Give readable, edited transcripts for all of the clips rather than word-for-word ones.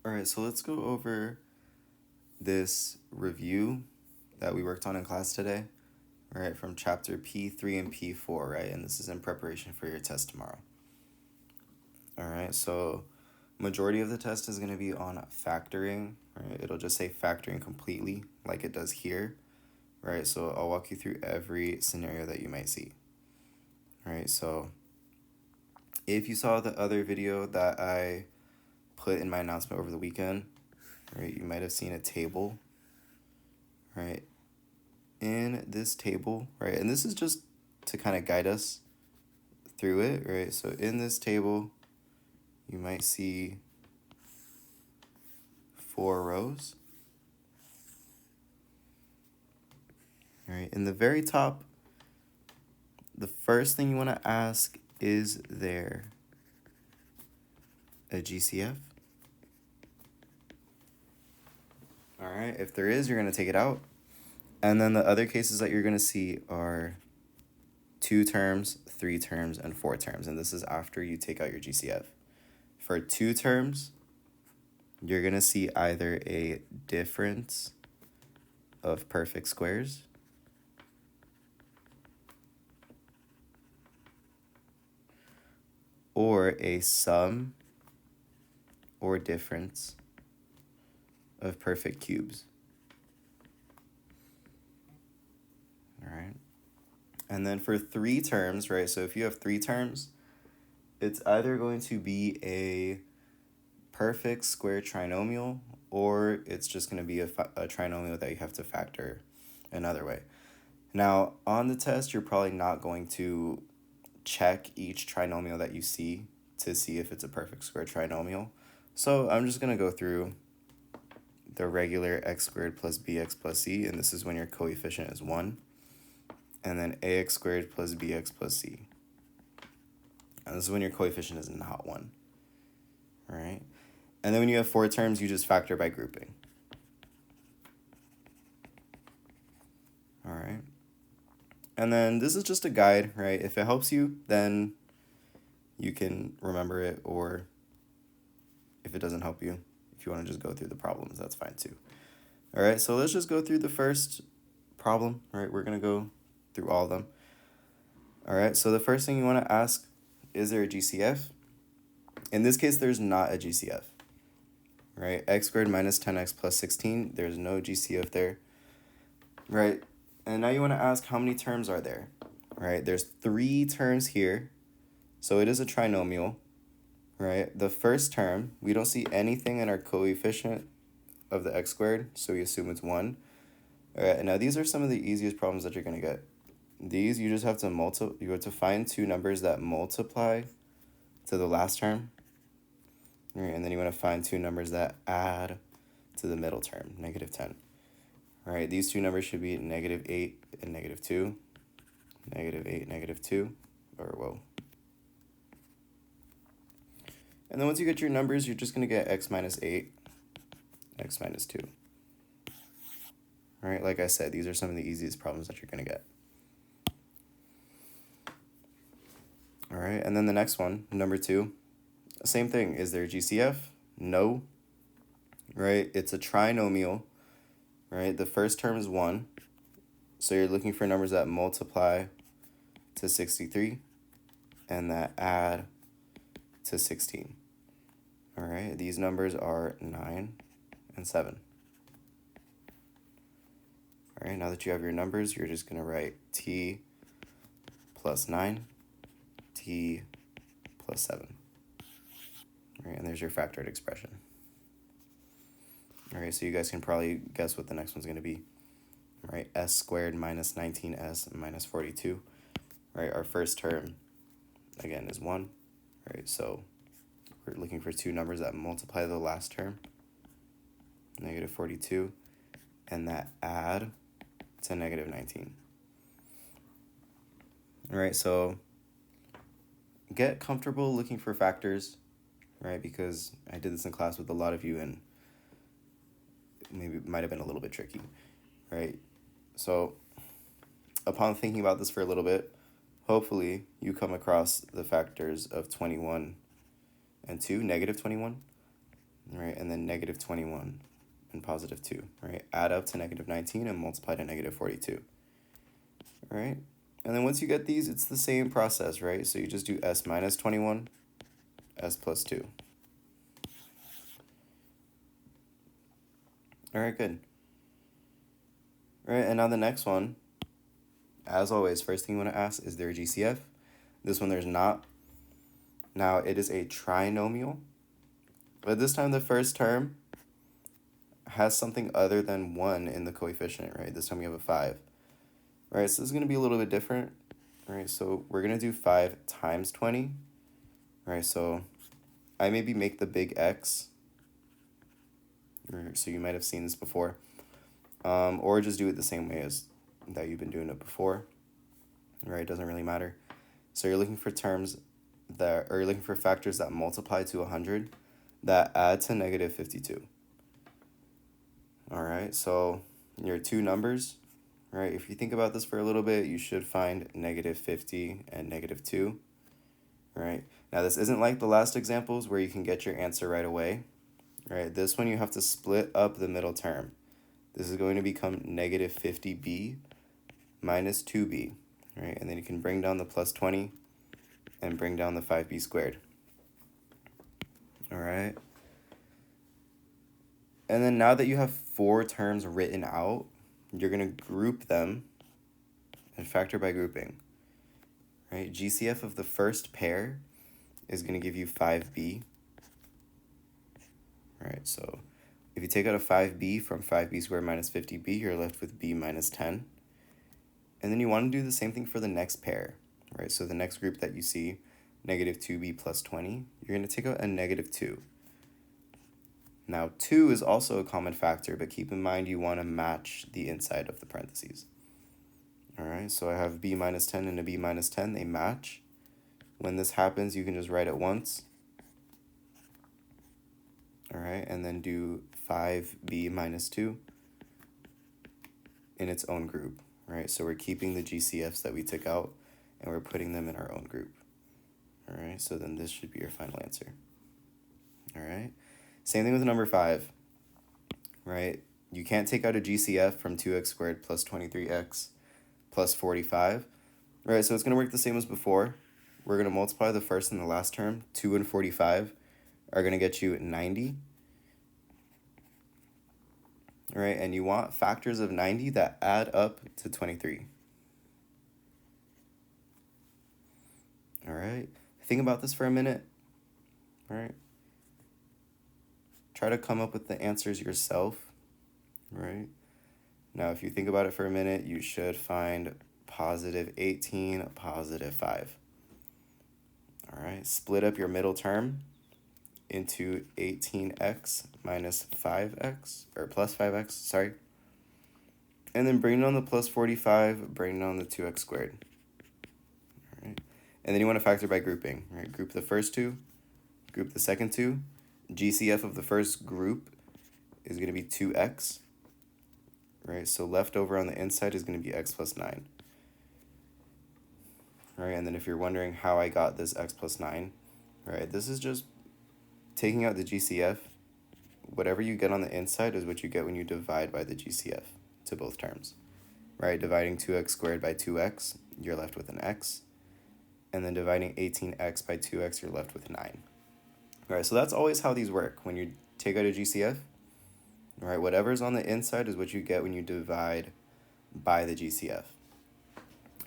All right, so let's go over this review that we worked on in class today, right, from chapter P3 and P4, right? And this is in preparation for your test tomorrow. All right, so majority of the test is going to be on factoring, right? It'll just say factoring completely like it does here, right? So I'll walk you through every scenario that you might see. All right, so if you saw the other video that I put in my announcement over the weekend, right, you might have seen a table, right? In this table, right, and this is just to kind of guide us through it, right? So in this table, you might see 4 rows. Right, in the very top, the first thing you want to ask, is there a GCF? All right, if there is, you're going to take it out. And then the other cases that you're going to see are 2 terms, 3 terms, and 4 terms. And this is after you take out your GCF. For 2 terms, you're going to see either a difference of perfect squares, or a sum or difference of perfect cubes. All right. And then for 3 terms, right, so if you have 3 terms, it's either going to be a perfect square trinomial, or it's just going to be a trinomial that you have to factor another way. Now, on the test, you're probably not going to check each trinomial that you see to see if it's a perfect square trinomial. So I'm just going to go through the regular x squared plus bx plus c, and this is when your coefficient is 1. And then ax squared plus bx plus c. And this is when your coefficient is not 1. All right? And then when you have 4 terms, you just factor by grouping. All right? And then this is just a guide, right? If it helps you, then you can remember it, or if it doesn't help you, if you want to just go through the problems, that's fine too. All right, so let's just go through the first problem, right? We're going to go through all of them. All right, so the first thing you want to ask, is there a GCF? In this case, there's not a GCF, right? X squared minus 10x plus 16, there's no GCF there, right? And now you want to ask, how many terms are there, right? There's 3 terms here, so it is a trinomial, right? The first term, we don't see anything in our coefficient of the x squared, so we assume it's 1. All right, and now these are some of the easiest problems that you're going to get. These, you just have to you have to find 2 numbers that multiply to the last term. All right, and then you want to find 2 numbers that add to the middle term, negative 10. All right, these 2 numbers should be negative 8 and negative 2. Negative 8, negative 2, or whoa. And then once you get your numbers, you're just going to get x minus 8, x minus 2. All right, like I said, these are some of the easiest problems that you're going to get. All right, and then the next one, number 2, same thing. Is there a GCF? No. Right, it's a trinomial, right? The first term is 1, so you're looking for numbers that multiply to 63 and that add to 16. All right, these numbers are 9 and 7. All right, now that you have your numbers, you're just going to write t plus 9, t plus 7. All right, and there's your factored expression. All right, so you guys can probably guess what the next one's going to be. All right, s squared minus 19s minus 42. All right, our first term, again, is 1. All right, so we're looking for 2 numbers that multiply the last term, negative 42, and that add to negative 19. All right, so get comfortable looking for factors, right? Because I did this in class with a lot of you, and maybe it might have been a little bit tricky, right? So upon thinking about this for a little bit, hopefully you come across the factors of 21 and 2, negative 21, right? And then negative 21 and positive 2, right? Add up to negative 19 and multiply to negative 42, all right? And then once you get these, it's the same process, right? So you just do s minus 21, s plus 2. All right, good. All right, and now the next one, as always, first thing you want to ask, is there a GCF? This one there's not. Now it is a trinomial, but this time the first term has something other than 1 in the coefficient, right? This time we have a 5. Right, so this is going to be a little bit different. Right, so we're going to do 5 times 20. Right, so I maybe make the big X. So you might have seen this before. Or just do it the same way as that you've been doing it before. Right, it doesn't really matter. So you're looking for terms that, or you're looking for factors that multiply to 100 that add to negative 52. All right, so your two numbers, right? If you think about this for a little bit, you should find negative 50 and negative 2, right? Now, this isn't like the last examples where you can get your answer right away, right? This one you have to split up the middle term. This is going to become negative 50b minus 2b, right? And then you can bring down the plus 20 and bring down the 5b squared. All right. And then now that you have 4 terms written out, you're going to group them and factor by grouping. Right? GCF of the first pair is going to give you 5b. Right? So if you take out a 5b from 5b squared minus 50b, you're left with b minus 10. And then you want to do the same thing for the next pair. Right? So the next group that you see, negative 2b plus 20, you're going to take out a negative 2. Now, 2 is also a common factor, but keep in mind you want to match the inside of the parentheses. All right, so I have b minus 10 and a b minus 10. They match. When this happens, you can just write it once. All right, and then do 5b minus 2 in its own group. Right, so we're keeping the GCFs that we took out, and we're putting them in our own group. All right, so then this should be your final answer. All right. Same thing with number 5, right? You can't take out a GCF from 2x squared plus 23x plus 45, right? So it's going to work the same as before. We're going to multiply the first and the last term. 2 and 45 are going to get you 90, all right? And you want factors of 90 that add up to 23. All right? Think about this for a minute, all right? Try to come up with the answers yourself, right? Now, if you think about it for a minute, you should find positive 18, positive 5. All right, split up your middle term into 18x minus 5x, or plus 5x, sorry. And then bring down the plus 45, bring down the 2x squared. All right, and then you want to factor by grouping, right? Group the first two, group the second two. GCF of the first group is going to be 2x, right? So left over on the inside is going to be x plus 9. Right, and then if you're wondering how I got this x plus 9, right, this is just taking out the GCF. Whatever you get on the inside is what you get when you divide by the GCF to both terms. Right, dividing 2x squared by 2x, you're left with an x. And then dividing 18x by 2x, you're left with 9. All right, so that's always how these work. When you take out a GCF, all right, whatever's on the inside is what you get when you divide by the GCF.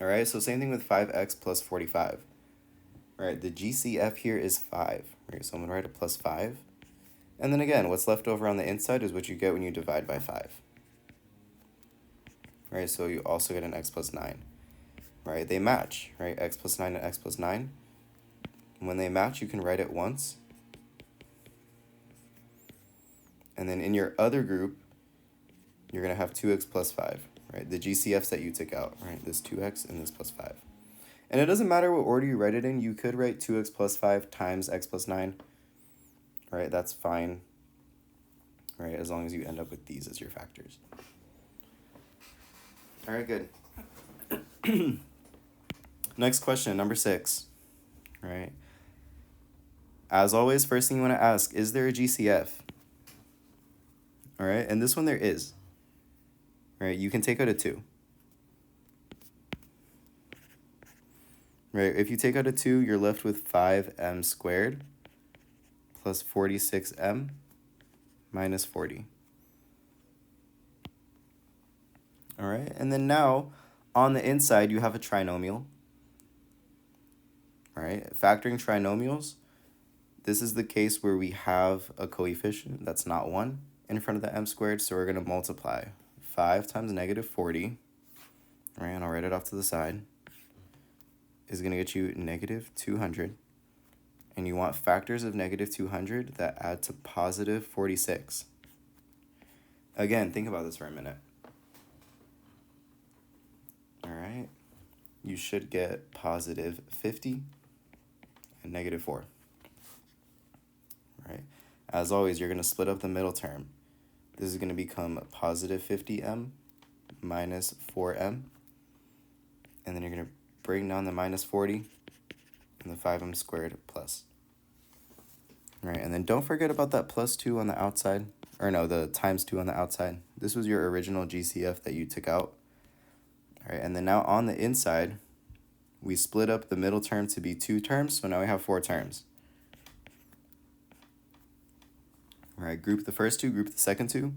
All right, so same thing with 5x plus 45. All right, the GCF here is 5. Right, so I'm going to write a plus 5. And then again, what's left over on the inside is what you get when you divide by 5. All right, so you also get an x plus 9. All right, they match, right? X plus 9 and x plus 9. When they match, you can write it once. And then in your other group, you're going to have 2x plus 5, right? The GCFs that you took out, right? This 2x and this plus 5. And it doesn't matter what order you write it in. You could write 2x plus 5 times x plus 9, right? That's fine, right? As long as you end up with these as your factors. All right, good. Next question, number 6, right? As always, first thing you want to ask, is there a GCF? All right, and this one there is. All right, you can take out a 2. Right, if you take out a 2, you're left with 5m squared plus 46m minus 40. All right, and then now on the inside you have a trinomial. All right, factoring trinomials, this is the case where we have a coefficient that's not 1 in front of the m squared, so we're going to multiply 5 times negative 40, all right, and I'll write it off to the side, is going to get you negative 200, and you want factors of negative 200 that add to positive 46. Again, think about this for a minute. All right, you should get positive 50 and negative 4. Right? As always, you're going to split up the middle term. This is going to become positive 50m minus 4m. And then you're going to bring down the minus 40 and the 5m squared plus. Right, and then don't forget about that plus 2 on the outside. Or no, the times 2 on the outside. This was your original GCF that you took out. All right, and then now on the inside, we split up the middle term to be 2 terms, so now we have 4 terms. All right, group the first 2, group the second 2.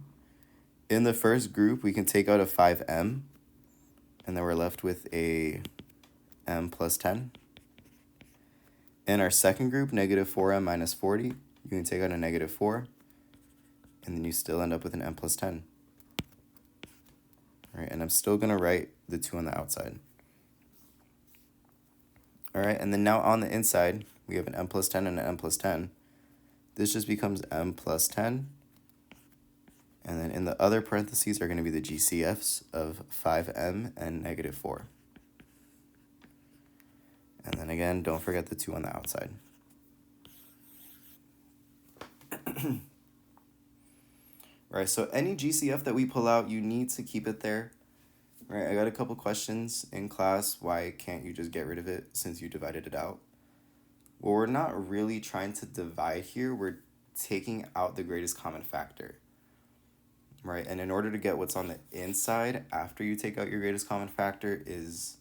In the first group, we can take out a 5m, and then we're left with a m plus 10. In our second group, negative 4m minus 40, you can take out a negative 4, and then you still end up with an m plus 10. All right, and I'm still going to write the 2 on the outside. All right, and then now on the inside, we have an m plus 10 and an m plus 10. This just becomes m plus 10. And then in the other parentheses are going to be the GCFs of 5m and negative 4. And then again, don't forget the 2 on the outside. Right, so any GCF that we pull out, you need to keep it there. Right, I got a couple questions in class. Why can't you just get rid of it since you divided it out? Well, we're not really trying to divide here. We're taking out the greatest common factor. Right, and in order to get what's on the inside after you take out your greatest common factor is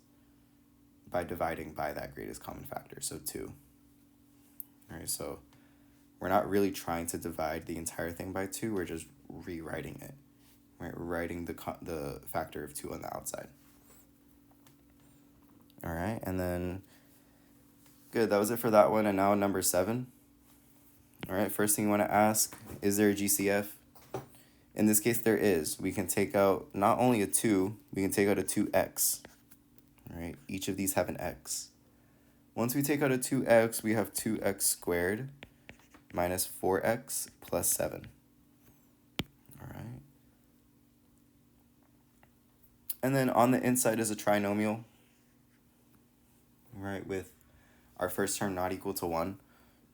by dividing by that greatest common factor, so 2. All right, so we're not really trying to divide the entire thing by 2, we're just rewriting it. Right, writing the factor of 2 on the outside. All right, and then, good, that was it for that one, and now number 7. All right, first thing you want to ask, is there a GCF? In this case, there is. We can take out not only a 2, we can take out a 2x. All right, each of these have an x. Once we take out a 2x, we have 2x squared minus 4x plus 7. All right. And then on the inside is a trinomial, right, with our first term not equal to 1.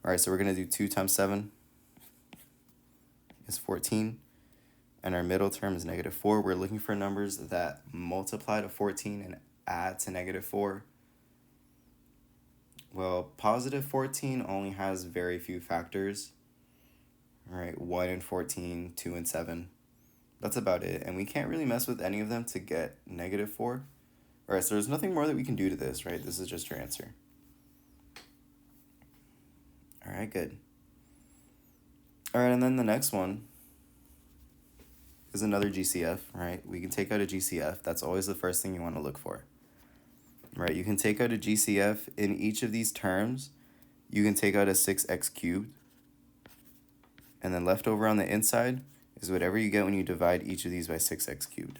All right, so we're going to do 2 times 7 is 14. And our middle term is negative 4. We're looking for numbers that multiply to 14 and add to negative 4. Well, positive 14 only has very few factors. All right, 1 and 14, 2 and 7. That's about it. And we can't really mess with any of them to get negative 4. All right, so there's nothing more that we can do to this, right? This is just your answer. All right, good. All right, and then the next one is another GCF, right? We can take out a GCF. That's always the first thing you want to look for, right? You can take out a GCF in each of these terms. You can take out a 6x cubed, and then left over on the inside is whatever you get when you divide each of these by 6x cubed.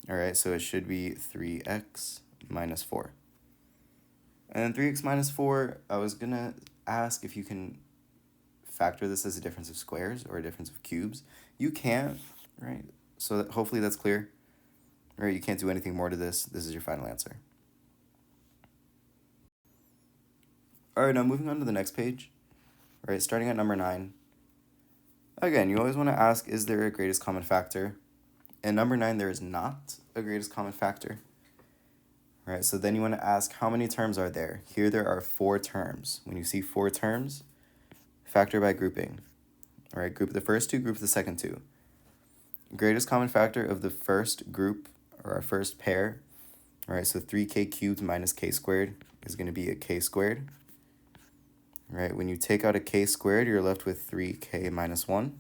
All right, so it should be 3x minus 4. And then 3x minus 4, I was going to ask if you can factor this as a difference of squares or a difference of cubes. You can't, right? So that hopefully that's clear. Right, you can't do anything more to this. This is your final answer. All right, now moving on to the next page. All right, starting at number 9. Again, you always want to ask, is there a greatest common factor? In number 9, there is not a greatest common factor. All right, so then you want to ask, how many terms are there? Here there are 4 terms. When you see 4 terms, factor by grouping. All right, group the first two, group the second two. Greatest common factor of the first group, or our first pair, all right, so 3k cubed minus k squared is going to be a k squared. All right, when you take out a k squared, you're left with 3k minus 1.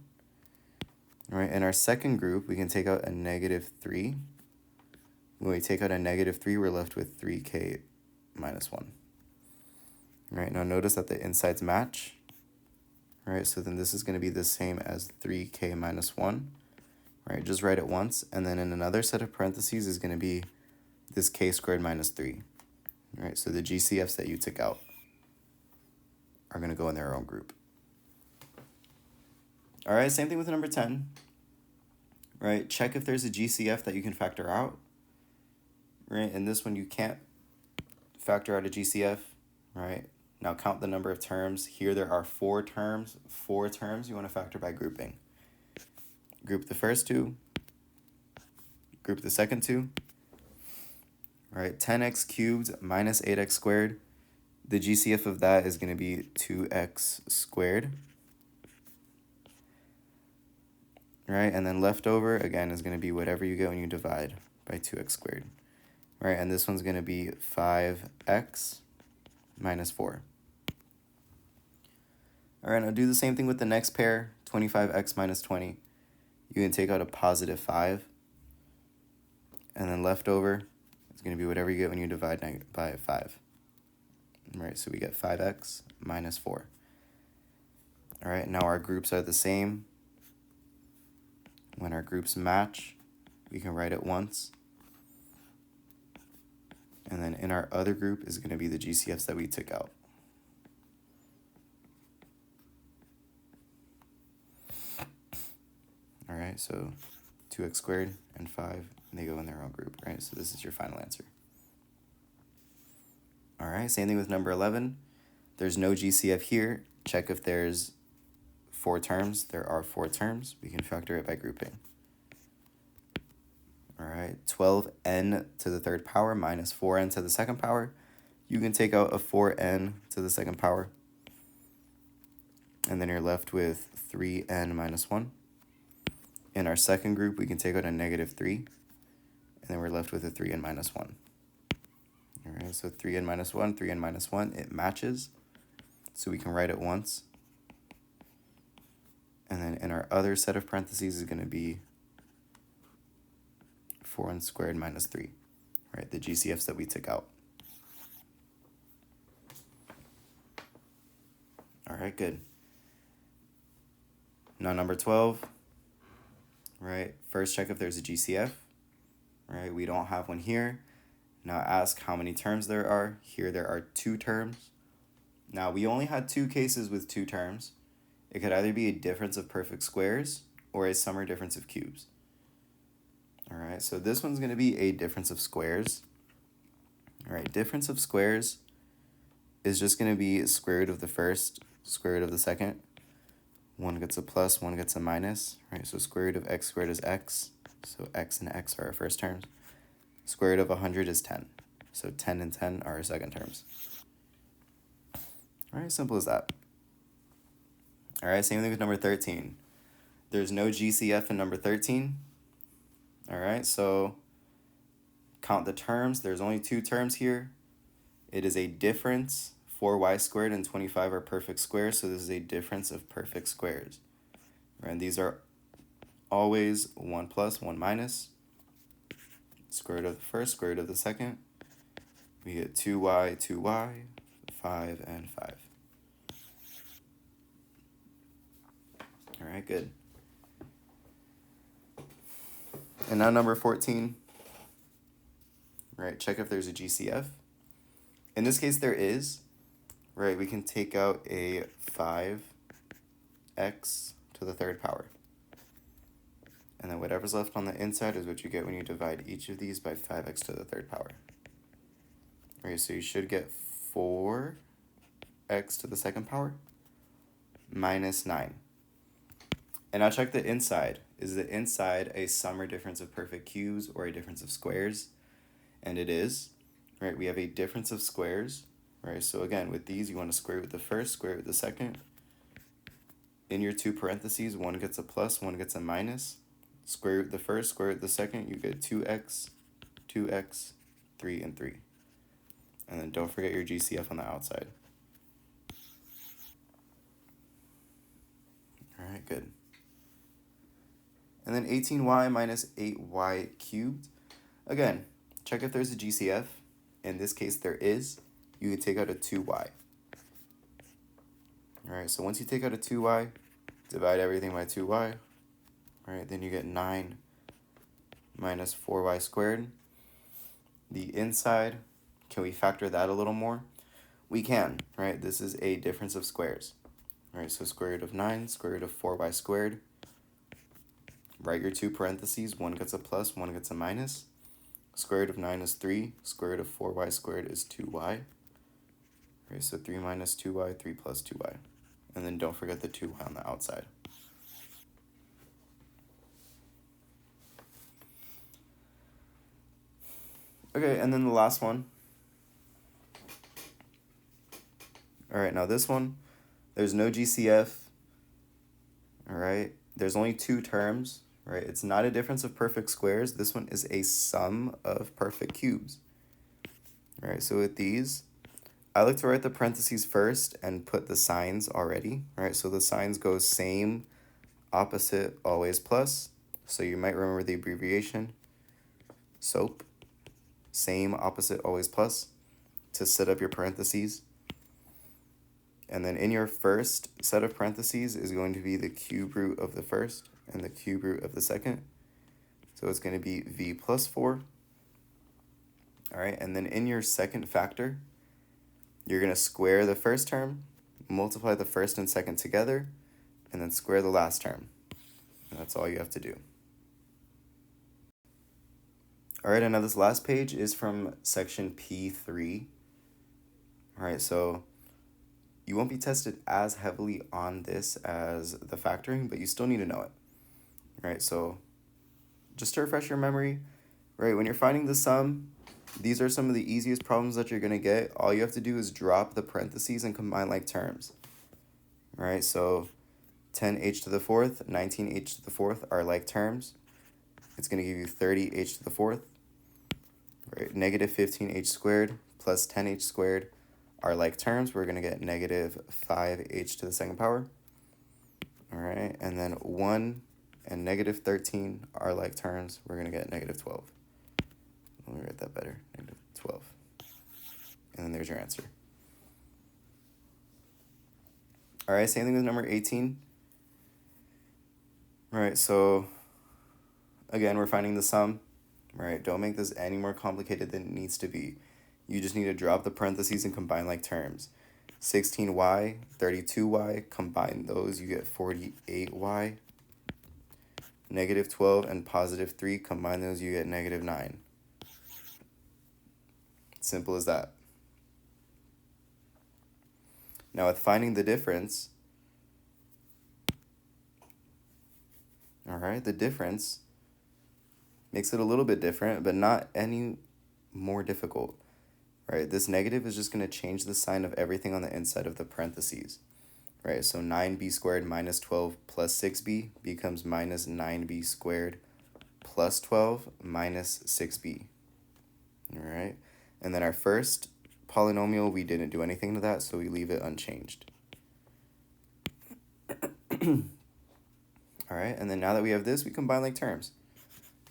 All right, in our second group, we can take out a negative 3. When we take out a negative 3, we're left with 3k minus 1. All right, now notice that the insides match. All right, so then this is going to be the same as 3k minus 1. All right, just write it once, and then in another set of parentheses is going to be this k squared minus 3. All right, so the GCFs that you took out are going to go in their own group. All right, same thing with number 10. Right, check if there's a GCF that you can factor out. Right, in this one you can't factor out a GCF. Right, now count the number of terms. Here there are 4 terms. 4 terms you want to factor by grouping. Group the first two. Group the second two. All right, 10x cubed minus 8x squared. The GCF of that is going to be 2x squared. Right, and then left over, again, is going to be whatever you get when you divide by 2x squared. Right, and this one's going to be 5x minus 4. All right, now do the same thing with the next pair, 25x minus 20. You can take out a positive 5. And then left over is going to be whatever you get when you divide by 5. All right, so we get 5x minus 4. All right, now our groups are the same. When our groups match, we can write it once. And then in our other group is going to be the GCFs that we took out. All right, so 2x squared and 5, and they go in their own group, right? So this is your final answer. All right, same thing with number 11. There's no GCF here. Check if there's 4 terms. There are 4 terms. We can factor it by grouping. All right, 12n to the third power minus 4n to the second power. You can take out a 4n to the second power. And then you're left with 3n minus 1. In our second group, we can take out a negative 3. And then we're left with a 3n minus 1. All right, so 3n minus 1, 3n minus 1, it matches. So we can write it once. And then in our other set of parentheses is going to be 4n squared minus 3, right? The GCFs that we took out. All right, good. Now number 12, right? First check if there's a GCF, right? We don't have one here. Now ask how many terms there are. Here there are 2 terms. Now we only had 2 cases with 2 terms. It could either be a difference of perfect squares or a sum or difference of cubes. All right, so this one's going to be a difference of squares. All right, difference of squares is just going to be square root of the first, square root of the second. One gets a plus, one gets a minus. Right, so square root of x squared is x. So x and x are our first terms. Square root of 100 is 10. So 10 and 10 are our second terms. All right, simple as that. All right, same thing with number 13. There's no GCF in number 13. All right, so count the terms. There's only 2 terms here. It is a difference. 4y squared and 25 are perfect squares, so this is a difference of perfect squares. Right, and these are always 1 plus, 1 minus. Square root of the first, square root of the second. We get 2y, 2y, 5, and 5. All right, good. And now number 14, right, check if there's a GCF. In this case, there is, right, we can take out a 5x to the third power. And then whatever's left on the inside is what you get when you divide each of these by 5x to the third power. Right, so you should get 4x to the second power minus 9. And now check the inside. Is the inside a sum or difference of perfect cubes or a difference of squares? And it is. Right, we have a difference of squares. Right, so again, with these, you want to square root the first, square root the second. in your two parentheses, one gets a plus, one gets a minus. Square root the first, square root the second, you get 2x, 2x, 3, and 3. And then don't forget your GCF on the outside. All right, good. And then 18y minus 8y cubed. Again, check if there's a GCF. In this case, there is. You can take out a 2y. All right, so once you take out a 2y, divide everything by 2y. All right, then you get 9 minus 4y squared. The inside, can we factor that a little more? We can, right? This is a difference of squares. All right, so square root of 9, square root of 4y squared. Write your two parentheses, one gets a plus, one gets a minus. Square root of 9 is 3, square root of 4y squared is 2y. Okay, so 3 minus 2y, 3 plus 2y. And then don't forget the 2y on the outside. Okay, and then the last one. All right, now this one, there's no GCF. All right, there's only two terms, right? It's not a difference of perfect squares. This one is a sum of perfect cubes. All right, so with these, I like to write the parentheses first and put the signs already. All right, so the signs go same, opposite, always plus. So you might remember the abbreviation, SOAP, same, opposite, always plus, to set up your parentheses. And then in your first set of parentheses is going to be the cube root of the first and the cube root of the second. So it's going to be v plus 4. All right, and then in your second factor, you're going to square the first term, multiply the first and second together, and then square the last term. And that's all you have to do. All right, and now this last page is from section P3. All right, so you won't be tested as heavily on this as the factoring, but you still need to know it. All right, so just to refresh your memory, right, when you're finding the sum, these are some of the easiest problems that you're going to get. All you have to do is drop the parentheses and combine like terms. All right, so 10h to the fourth, 19h to the fourth are like terms. It's going to give you 30h to the fourth. Right, negative 15h squared plus 10h squared are like terms. We're going to get negative 5h to the second power. All right, and then 1 and negative 13 are like terms. We're going to get negative 12. Let me write that better, negative 12. And then there's your answer. All right, same thing with number 18. All right, so again, we're finding the sum. All right, don't make this any more complicated than it needs to be. You just need to drop the parentheses and combine like terms. 16y, 32y, combine those, you get 48y. Negative 12 and positive 3, combine those, you get negative 9. Simple as that. Now with finding the difference, all right, the difference makes it a little bit different, but not any more difficult. Right, this negative is just going to change the sign of everything on the inside of the parentheses. Right, so 9b squared minus 12 plus 6b becomes minus 9b squared plus 12 minus 6b. All right, and then our first polynomial, we didn't do anything to that, so we leave it unchanged. All right, and then now that we have this, we combine like terms.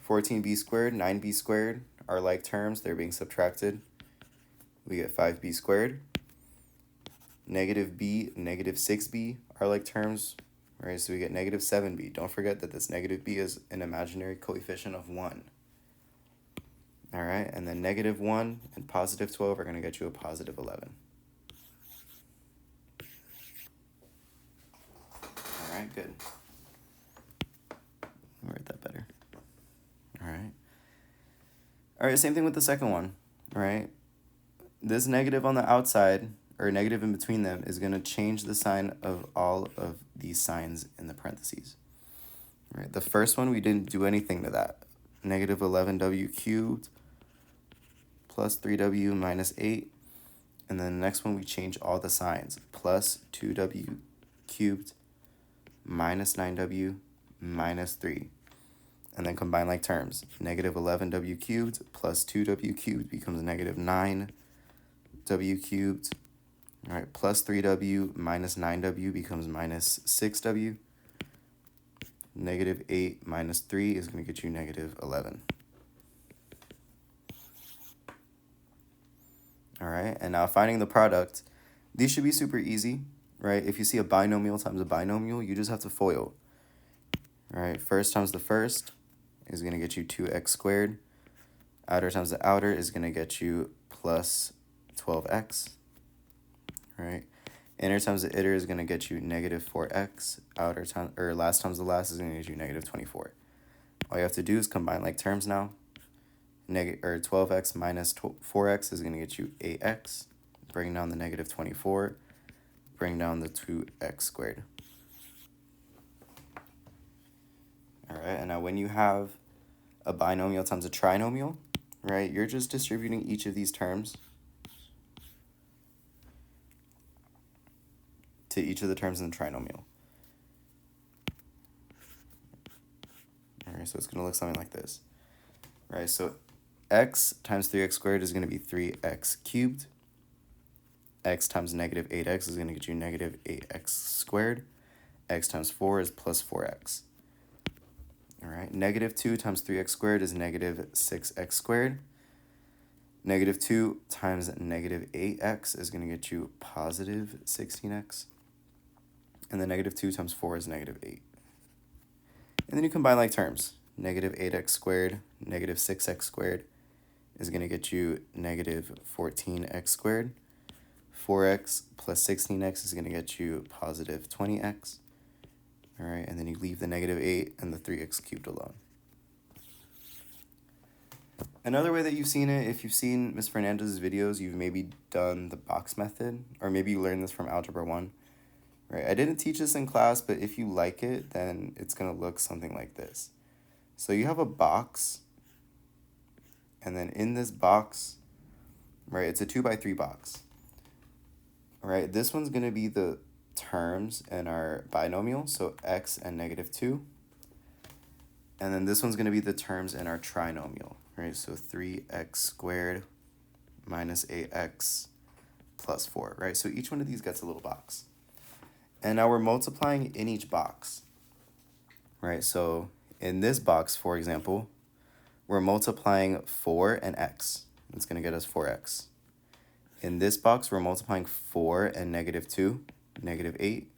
14b squared, 9b squared are like terms, they're being subtracted. We get 5b squared. Negative b, negative 6b are like terms, right? So we get negative 7b. Don't forget that this negative b is an imaginary coefficient of 1. All right, and then negative 1 and positive 12 are going to get you a positive 11. All right, good. Let me write that better. All right. All right, same thing with the second one, all right? This negative on the outside, or negative in between them, is going to change the sign of all of these signs in the parentheses. Right. The first one, we didn't do anything to that. Negative 11w cubed plus 3w minus 8. And then the next one, we change all the signs. Plus 2w cubed minus 9w minus 3. And then combine like terms. Negative 11w cubed plus 2w cubed becomes negative 9w cubed. All right, plus 3w minus 9w becomes minus 6w. Negative 8 minus 3 is going to get you negative 11. All right, and now finding the product. These should be super easy, right? If you see a binomial times a binomial, you just have to FOIL. All right, first times the first is going to get you 2x squared. Outer times the outer is going to get you plus 12x. All right, inner times the inner is going to get you negative 4x. Outer time, or last times the last is going to get you negative 24. All you have to do is combine like terms now. 12x minus 4x is going to get you 8x. Bring down the negative 24. Bring down the 2x squared. All right, and now when you have a binomial times a trinomial, right, you're just distributing each of these terms to each of the terms in the trinomial. All right, so it's going to look something like this. Right, so x times 3x squared is going to be 3x cubed. X times negative 8x is going to get you negative 8x squared. X times 4 is plus 4x. All right, negative 2 times 3x squared is negative 6x squared. Negative 2 times negative 8x is going to get you positive 16x. And then negative 2 times 4 is negative 8. And then you combine like terms. Negative 8x squared, negative 6x squared is going to get you negative 14x squared. 4x plus 16x is going to get you positive 20x. All right, and then you leave the negative 8 and the 3x cubed alone. Another way that you've seen it, if you've seen Ms. Fernandez's videos, you've maybe done the box method, or maybe you learned this from Algebra 1. Right, I didn't teach this in class, but if you like it, then it's going to look something like this. So you have a box, and then in this box, right, it's a 2x3 box. All right, this one's going to be the terms in our binomial, so x and negative 2. And then this one's going to be the terms in our trinomial, right? So 3x squared minus 8x plus 4, right? So each one of these gets a little box. And now we're multiplying in each box, right? So in this box, for example, we're multiplying 4 and x. It's going to get us 4x. In this box, we're multiplying 4 and negative 2, negative 8.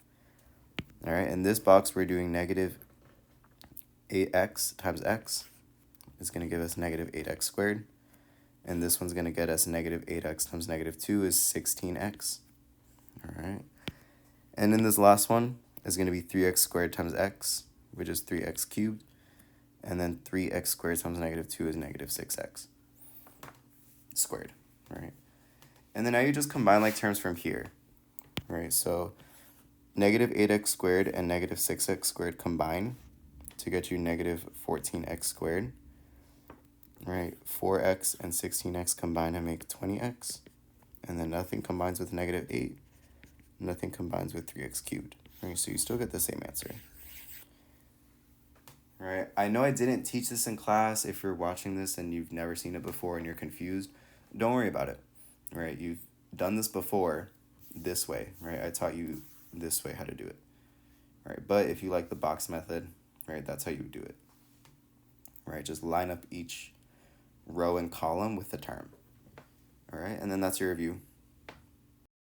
All right, in this box, we're doing negative 8x times x. It's going to give us negative 8x squared. And this one's going to get us negative 8x times negative 2 is 16x. All right. And in this last one is going to be 3x squared times x, which is 3x cubed. And then 3x squared times negative 2 is negative 6x squared, right? And then now you just combine like terms from here, right? So negative 8x squared and negative 6x squared combine to get you negative 14x squared, right? 4x and 16x combine to make 20x. And then nothing combines with negative 8. Nothing combines with 3x cubed, right? So you still get the same answer. Right, I know I didn't teach this in class. If you're watching this and you've never seen it before and you're confused, don't worry about it, right? You've done this before this way, right? I taught you this way how to do it, right? But if you like the box method, right, that's how you do it, right? Just line up each row and column with the term, all right? And then that's your review.